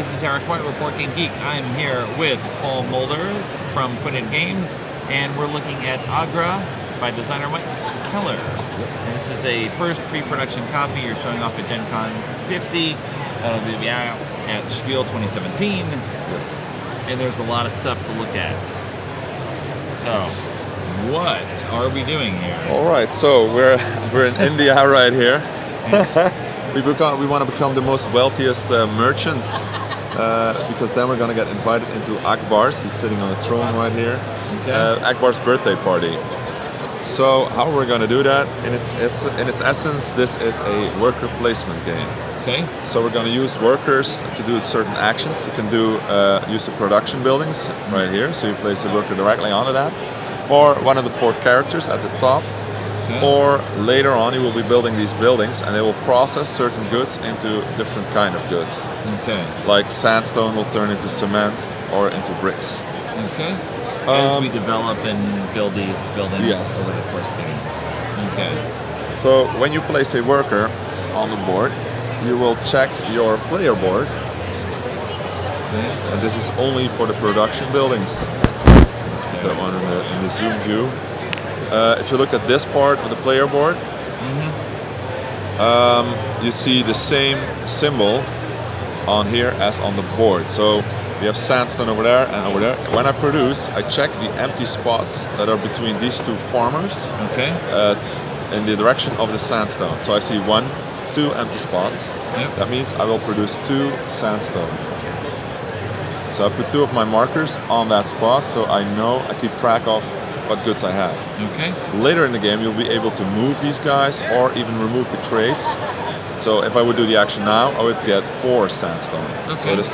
this is Eric White with Board Game Geek. I'm here with Paul Mulders from Put In Games, and we're looking at Agra by designer Mike Keller. And this is a first pre-production copy you're showing off at Gen Con 50. That'll be out at Spiel 2017. Yes. And there's a lot of stuff to look at. So, what are we doing here? All right, so we're in India right here. We want to become the most wealthiest merchants because then we're going to get invited into Akbar's. He's sitting on a throne right here. Okay. Akbar's birthday party. So how we're going to do that? In its essence, this is a worker placement game. Okay. So we're going to use workers to do certain actions. You can do use the production buildings right here. So you place a worker directly onto that, or one of the 4 characters at the top. Okay. Or later on, you will be building these buildings, and they will process certain goods into different kind of goods. Okay. Like sandstone will turn into cement or into bricks. Okay. As we develop and build these buildings Yes. over the course of the games. Okay. So when you place a worker on the board, you will check your player board, Okay. and this is only for the production buildings. Let's put that one in the zoom view. If you look at this part of the player board, you see the same symbol on here as on the board. So we have sandstone over there and over there. When I produce, I check the empty spots that are between these 2 farmers Okay. in the direction of the sandstone. So I see 1, 2 empty spots. Yep. That means I will produce 2 sandstone. So I put 2 of my markers on that spot, so I know I keep track of what goods I have. Okay. Later in the game, you'll be able to move these guys or even remove the crates. So if I would do the action now, I would get 4 sandstone. Okay. So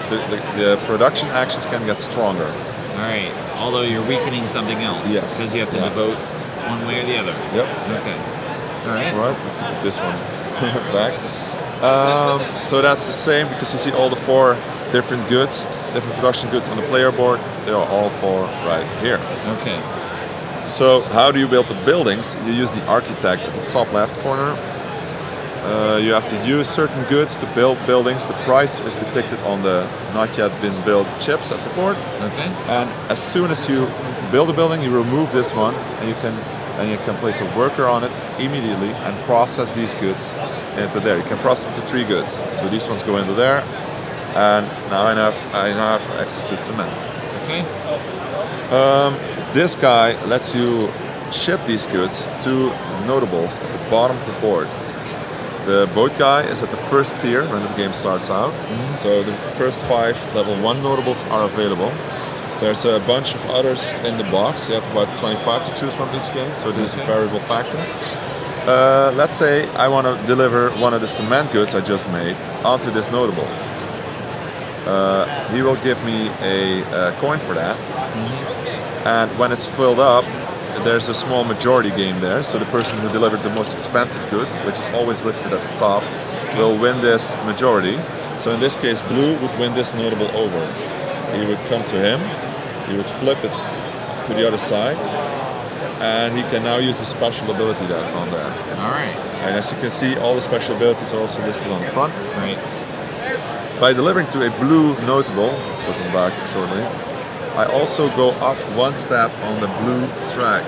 the production actions can get stronger. All right. Although you're weakening something else. Yes. Because you have to Yeah. devote one way or the other. Yep. Okay. All right. Right. Let's put this one back. So that's the same because you see all the 4 different goods, different production goods on the player board. They are all 4 right here. Okay. So how do you build the buildings? You use the architect at the top left corner. You have to use certain goods to build buildings. The price is depicted on the not yet been built chips at the board. Okay. And as soon as you build a building, you remove this one, and you can place a worker on it immediately and process these goods into there. You can process up to 3 goods. So these ones go into there, and now I now have access to cement. Okay. This guy lets you ship these goods to notables at the bottom of the board. The boat guy is at the first tier when the game starts out. So the first 5 level 1 notables are available. There's a bunch of others in the box. You have about 25 to choose from each game, so this is a variable factor. Let's say I want to deliver one of the cement goods I just made onto this notable. He will give me a coin for that. And when it's filled up, there's a small majority game there. So the person who delivered the most expensive good, which is always listed at the top, will win this majority. So in this case, blue would win this notable over. He would come to him, he would flip it to the other side, and he can now use the special ability that's on there. All right. And as you can see, all the special abilities are also listed on the front. Right. By delivering to a blue notable, flipping back shortly, I also go up 1 step on the blue track,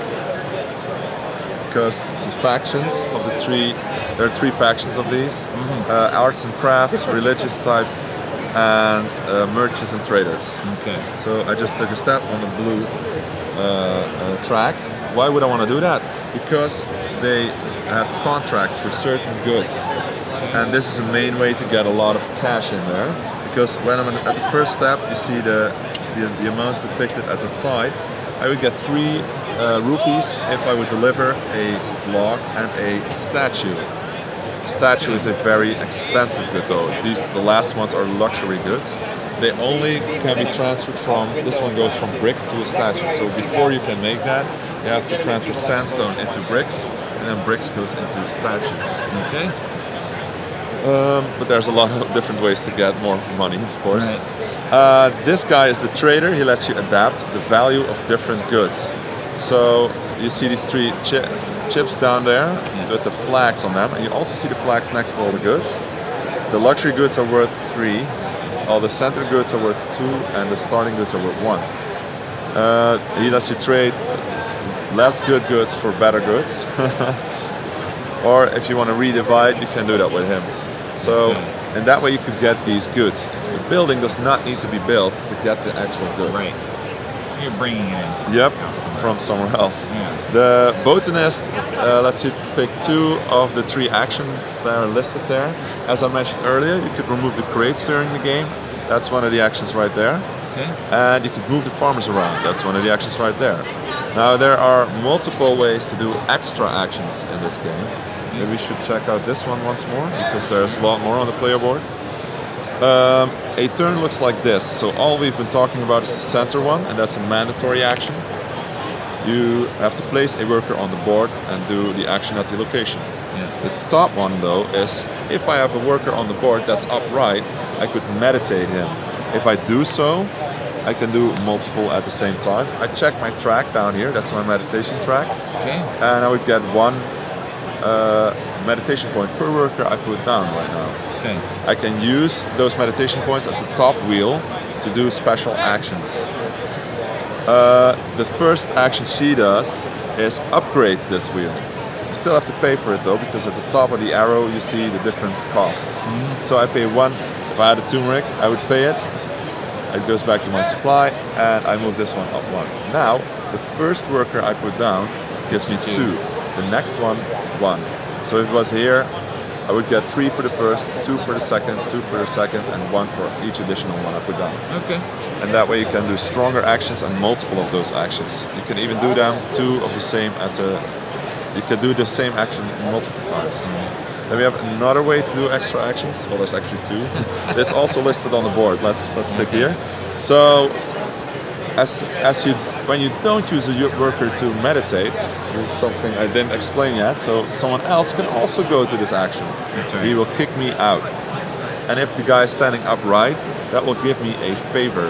because the factions of the 3, there are 3 factions of these, arts and crafts, religious type, and merchants and traders. Okay. So I just took a step on the blue track. Why would I want to do that? Because they have contracts for certain goods, and this is a main way to get a lot of cash in there, because when I'm at the first step, you see the amounts depicted at the side. I would get 3 rupees if I would deliver a block and a statue. Statue is a very expensive good though. The last ones are luxury goods. They only can be transferred from, this one goes from brick to a statue. So before you can make that, you have to transfer sandstone into bricks, and then bricks goes into statues. Okay. But there's a lot of different ways to get more money, of course. Right. This guy is the trader. He lets you adapt the value of different goods. So you see these 3 chips down there with the flags on them, and you also see the flags next to all the goods. The luxury goods are worth 3, all the center goods are worth 2 and the starting goods are worth 1. He lets you trade less good goods for better goods. Or if you want to redivide, you can do that with him. So in that way you could get these goods. The building does not need to be built to get the actual good. Right. You're bringing it in. Yep, from somewhere else. Yeah. The botanist lets you pick 2 of the 3 actions that are listed there. As I mentioned earlier, you could remove the crates during the game. That's one of the actions right there. Okay. And you could move the farmers around. That's one of the actions right there. Now there are multiple ways to do extra actions in this game. Maybe we should check out this one once more because there's a lot more on the player board. A turn looks like this. So all we've been talking about is the center one, and that's a mandatory action. You have to place a worker on the board and do the action at the location. Yes. The top one though is if I have a worker on the board that's upright, I could meditate him. If I do so, I can do multiple at the same time. I check my track down here, that's my meditation track. Okay. And I would get 1 meditation point per worker I put down right now. Okay. I can use those meditation points at the top wheel to do special actions. The first action she does is upgrade this wheel. You still have to pay for it though, because at the top of the arrow you see the different costs. So I pay 1. If I had a turmeric, I would pay it. It goes back to my supply, and I move this one up 1. Now, the first worker I put down gives me 2. The next one, 1. So if it was here, I would get 3 for the first, 2 for the second, 2 for the second, and 1 for each additional one I put down. Okay. And that way you can do stronger actions and multiple of those actions. You can even do them 2 of the same you can do the same action multiple times. Then we have another way to do extra actions. Well, there's actually 2. It's also listed on the board. Let's stick here. So when you don't use a worker to meditate, this is something I didn't explain yet. So someone else can also go to this action. That's right. He will kick me out. And if the guy is standing upright, that will give me a favor.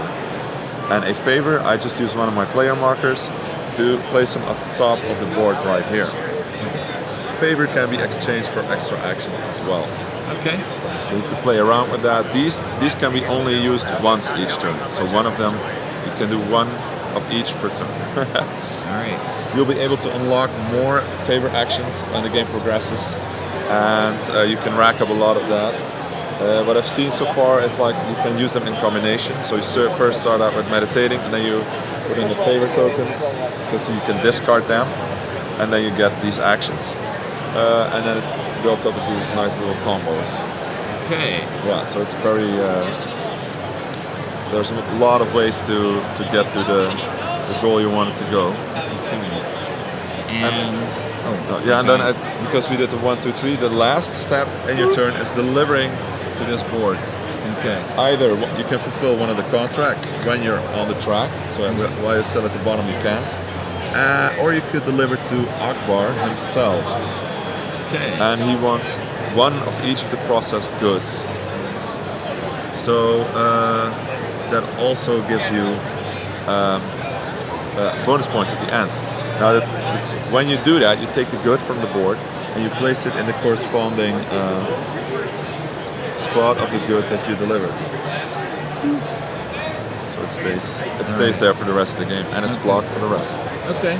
And a favor, I just use one of my player markers to place them at the top of the board right here. Favor can be exchanged for extra actions as well. Okay. You can play around with that. These can be only used once each turn. So one of them, you can do 1 of each per turn. All right. You'll be able to unlock more favor actions when the game progresses, and you can rack up a lot of that. What I've seen so far is like you can use them in combination. So you first start out with meditating, and then you put in the favor tokens because you can discard them, and then you get these actions. And then it builds up into these nice little combos. Okay. Yeah, so it's very. There's a lot of ways to get to the goal you wanted to go. Okay. And then because we did the 1, 2, 3, the last step in your turn is delivering to this board. Okay. Either you can fulfill one of the contracts when you're on the track, so while you're still at the bottom you can't, or you could deliver to Akbar himself. Okay. And he wants 1 of each of the processed goods. So that also gives you bonus points at the end. Now, when you do that, you take the good from the board and you place it in the corresponding spot of the good that you delivered. So it stays there for the rest of the game, and it's blocked for the rest. Okay.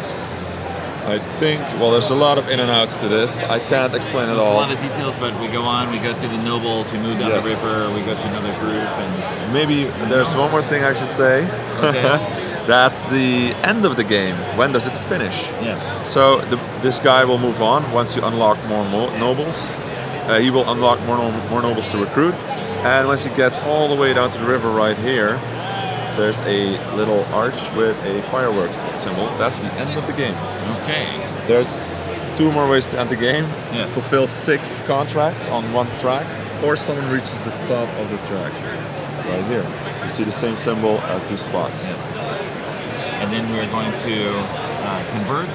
I think, well, there's a lot of in and outs to this. I can't explain it There's all. a lot of details, but we go on, we go through the nobles, we move down the river, we go to another group, and Maybe there's one more thing I should say. Okay. That's the end of the game. When does it finish? yes. So this guy will move on once you unlock more nobles. He will unlock more nobles to recruit. And once he gets all the way down to the river right here, there's a little arch with a fireworks symbol. That's the end of the game. Okay. There's 2 more ways to end the game. Yes. Fulfill 6 contracts on 1 track, or someone reaches the top of the track. Right here. You see the same symbol at 2 spots. Yes. And then we're going to convert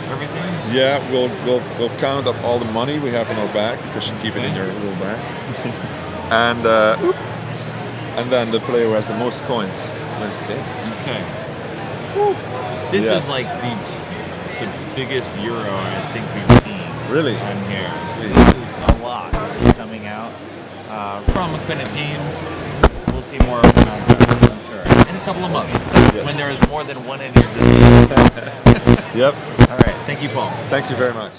everything. Yeah, we'll count up all the money we have in our bag because you keep it in your little bag. and then the player who has the most coins wins the game. Okay. This Yes. is like the biggest euro I think we've seen. Really? On here. Sweet. This is a lot coming out from Quintet Games. We'll see see more of Agra, I'm sure. In a couple of months, Yes. when there is more than one in existence. Yep. All right. Thank you, Paul. Thank you very much.